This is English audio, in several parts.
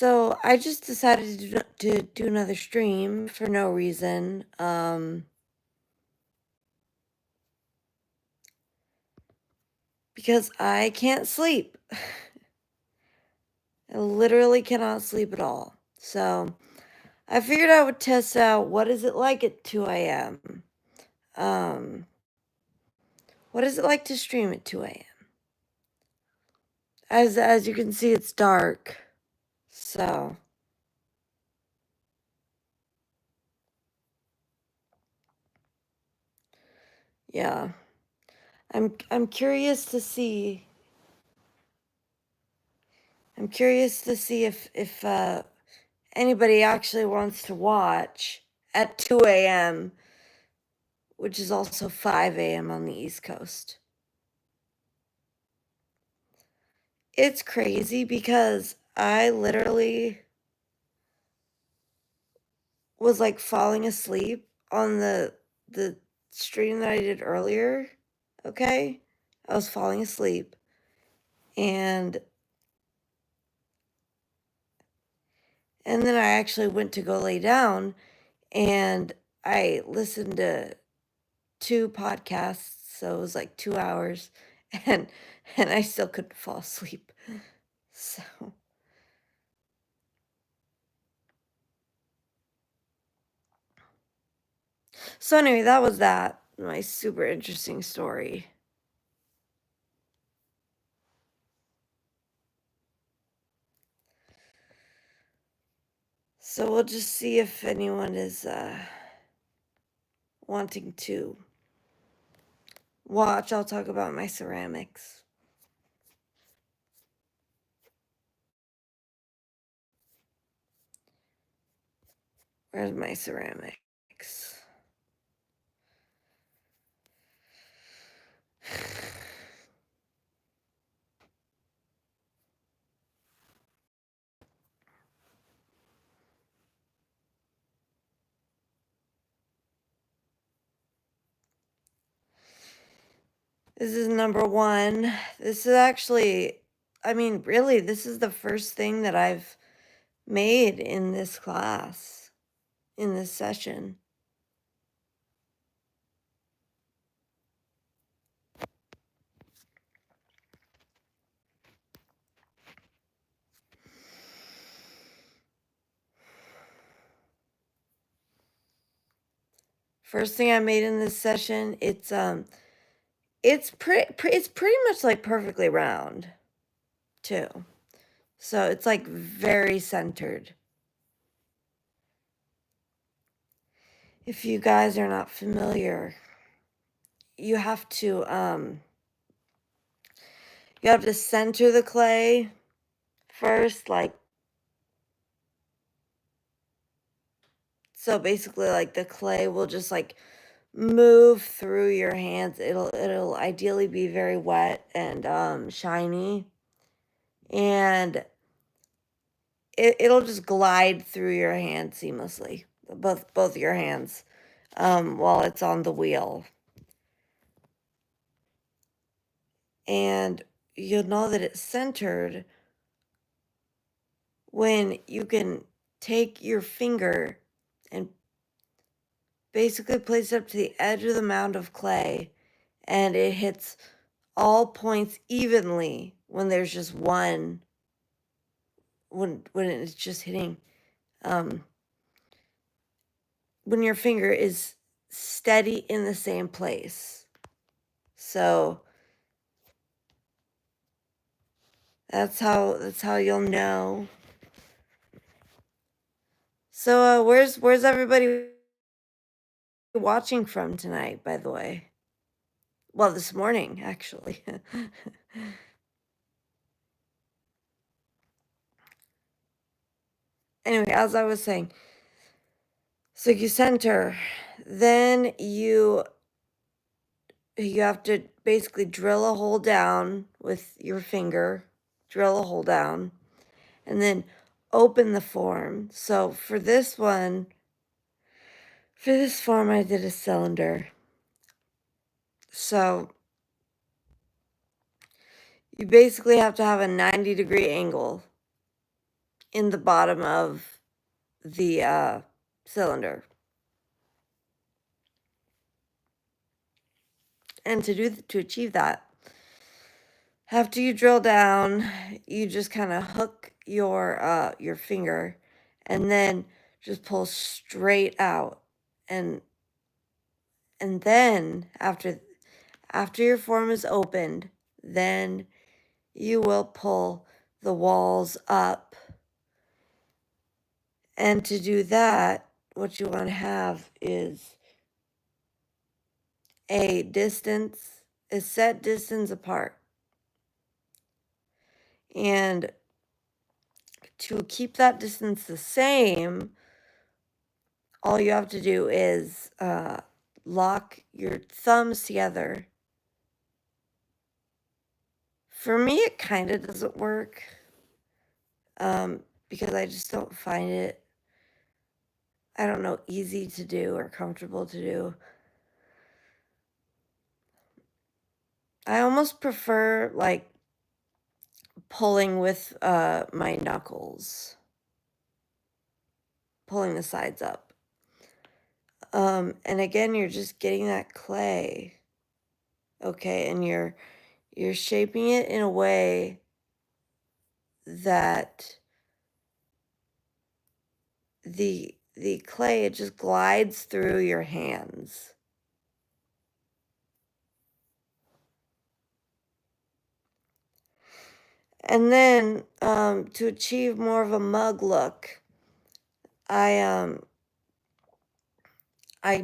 So I just decided to do another stream for no reason. Because I can't sleep. I literally cannot sleep at all. So I figured I would test out what is it like at 2 a.m. Um, what is it like to stream at 2 a.m.? As you can see, it's dark. So yeah. I'm curious to see. I'm curious to see if anybody actually wants to watch at 2 a.m., which is also 5 a.m. on the East Coast. It's crazy because I literally was like falling asleep on the stream that I did earlier. Okay? I was falling asleep and then I actually went to go lay down and I listened to two podcasts, so it was like 2 hours and I still couldn't fall asleep. So anyway, that was that. My super interesting story. So we'll just see if anyone is wanting to watch. I'll talk about my ceramics. Where's my ceramics? This is number one. This is actually, I mean, really, this is the first thing that I've made in this class, in this session. First thing I made in this session, it's pretty much like perfectly round, too. So it's like very centered. If you guys are not familiar, you have to center the clay first, like, so basically like the clay will just like move through your hands. It'll ideally be very wet and shiny, and it'll just glide through your hand seamlessly, both your hands, while it's on the wheel. And you'll know that it's centered when you can take your finger and basically place it up to the edge of the mound of clay, and it hits all points evenly when there's just one, when it's just hitting, um when your finger is steady in the same place. So that's how you'll know. So where's everybody watching from tonight, by the way? Well, this morning, actually. Anyway, as I was saying, so you center, then you have to basically drill a hole down with your finger, drill a hole down, and then open the form. So for this form, I did a cylinder. So you basically have to have a 90-degree angle in the bottom of the cylinder. And to achieve that, after you drill down, you just kind of hook your finger and then just pull straight out. And then after your form is opened, then you will pull the walls up. And to do that, what you want to have is a set distance apart. And to keep that distance the same, all you have to do is lock your thumbs together. For me, it kind of doesn't work because I just don't find it, I don't know, easy to do or comfortable to do. I almost prefer like pulling with my knuckles, pulling the sides up. And again, you're just getting that clay, okay, and you're shaping it in a way that the clay, it just glides through your hands. And then to achieve more of a mug look, I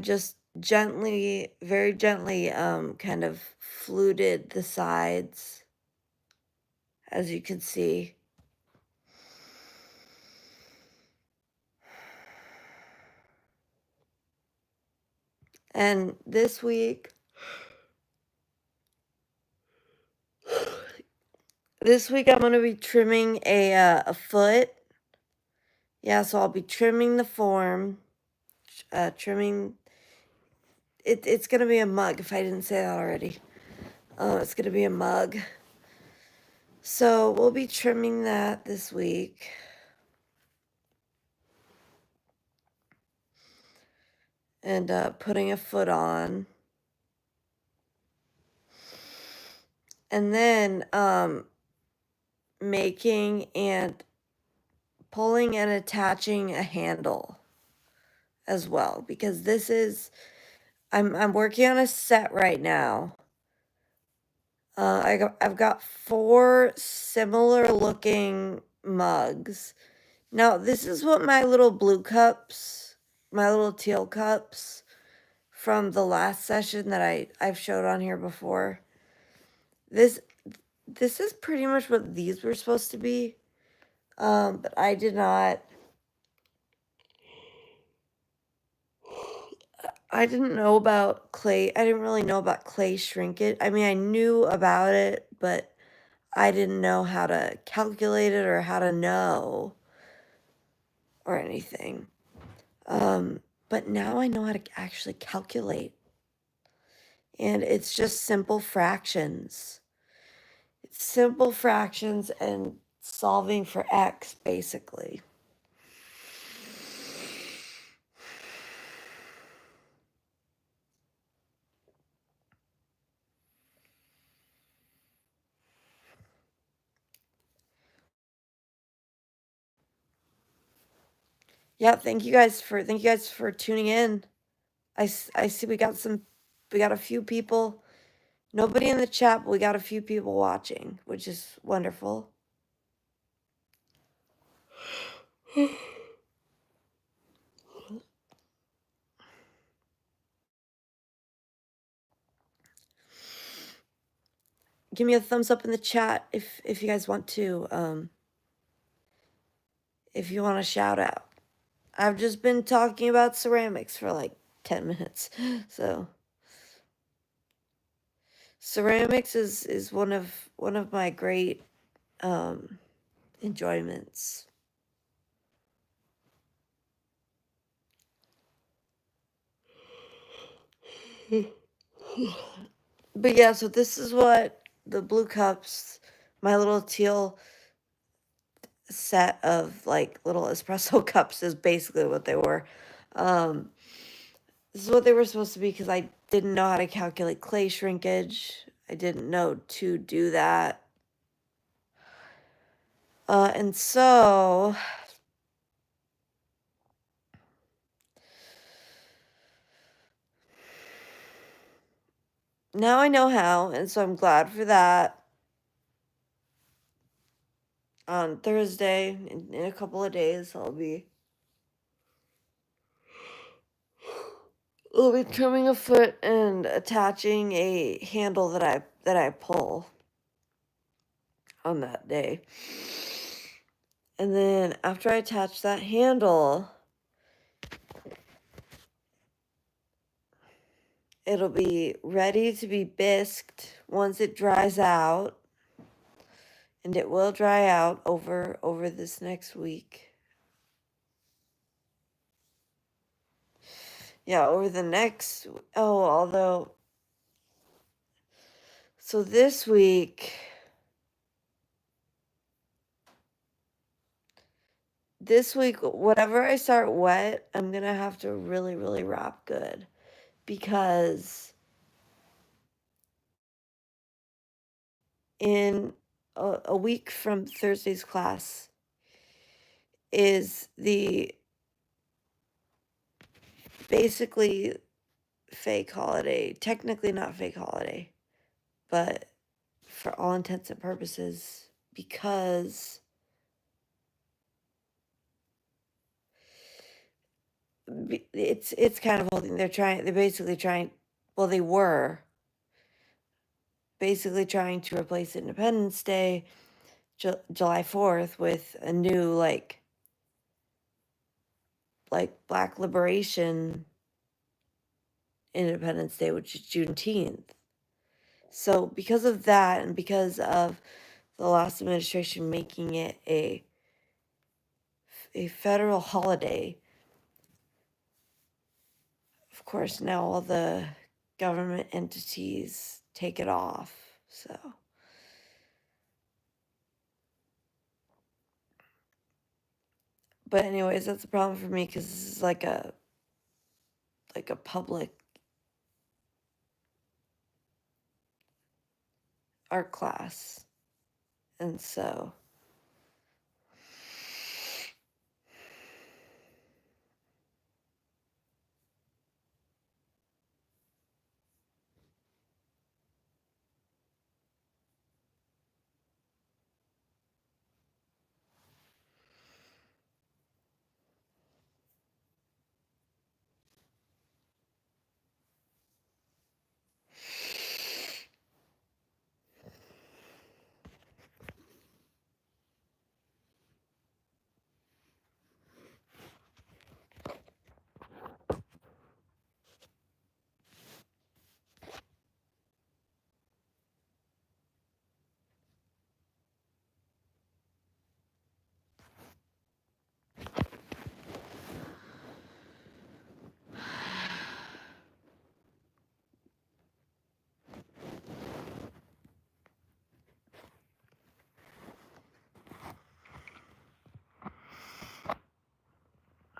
just gently, very gently, kind of fluted the sides, as you can see. And this week I'm going to be trimming a foot. Yeah, so I'll be trimming the form, trimming. It's going to be a mug, if I didn't say that already. It's going to be a mug. So we'll be trimming that this week. And putting a foot on. And then making and pulling and attaching a handle as well, because this is, I'm working on a set right now. I've got 4 similar looking mugs. Now, this is what my little blue cups, my little teal cups from the last session that I've showed on here before. This is pretty much what these were supposed to be. But I didn't know about clay. I didn't really know about clay shrinkage. I mean, I knew about it, but I didn't know how to calculate it or how to know or anything. But now I know how to actually calculate. And it's just simple fractions. It's simple fractions and solving for x, basically. Yeah, thank you guys for tuning in. I see we got a few people. Nobody in the chat, but we got a few people watching, which is wonderful. Give me a thumbs up in the chat if you guys want to, if you want a shout out. I've just been talking about ceramics for like 10 minutes. So ceramics is one of my great enjoyments. But yeah, so this is what the blue cups, my little teal set of, like, little espresso cups is basically what they were. Um, this is what they were supposed to be because I didn't know how to calculate clay shrinkage. I didn't know to do that. And so now I know how, and so I'm glad for that. On Thursday, in a couple of days, I'll be trimming a foot and attaching a handle that I pull on that day. And then after I attach that handle, it'll be ready to be bisqued once it dries out. And it will dry out over this next week. Yeah, over the next although so this week, whatever I start wet, I'm gonna have to really, really wrap good because in a week from Thursday's class is the basically fake holiday, technically not fake holiday, but for all intents and purposes, because it's kind of holding. They're basically trying. Well, they were basically trying to replace Independence Day, July 4th, with a new like Black Liberation Independence Day, which is Juneteenth. So because of that, and because of the last administration making it a federal holiday, of course now all the government entities take it off. So but anyways, that's a problem for me because this is like a public art class. And so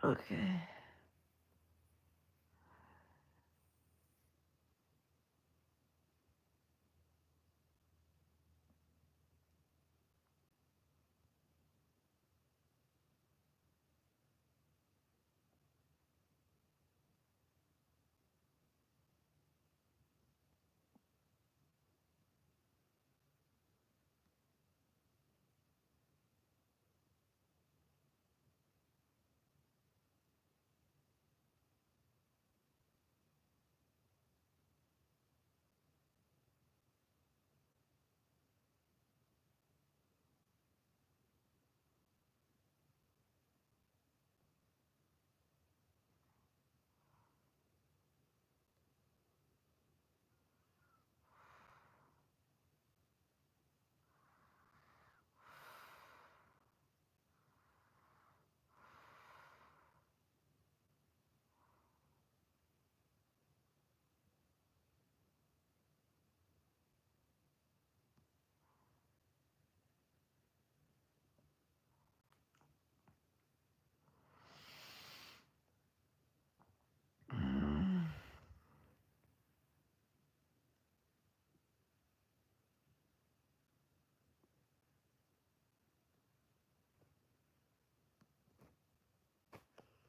okay.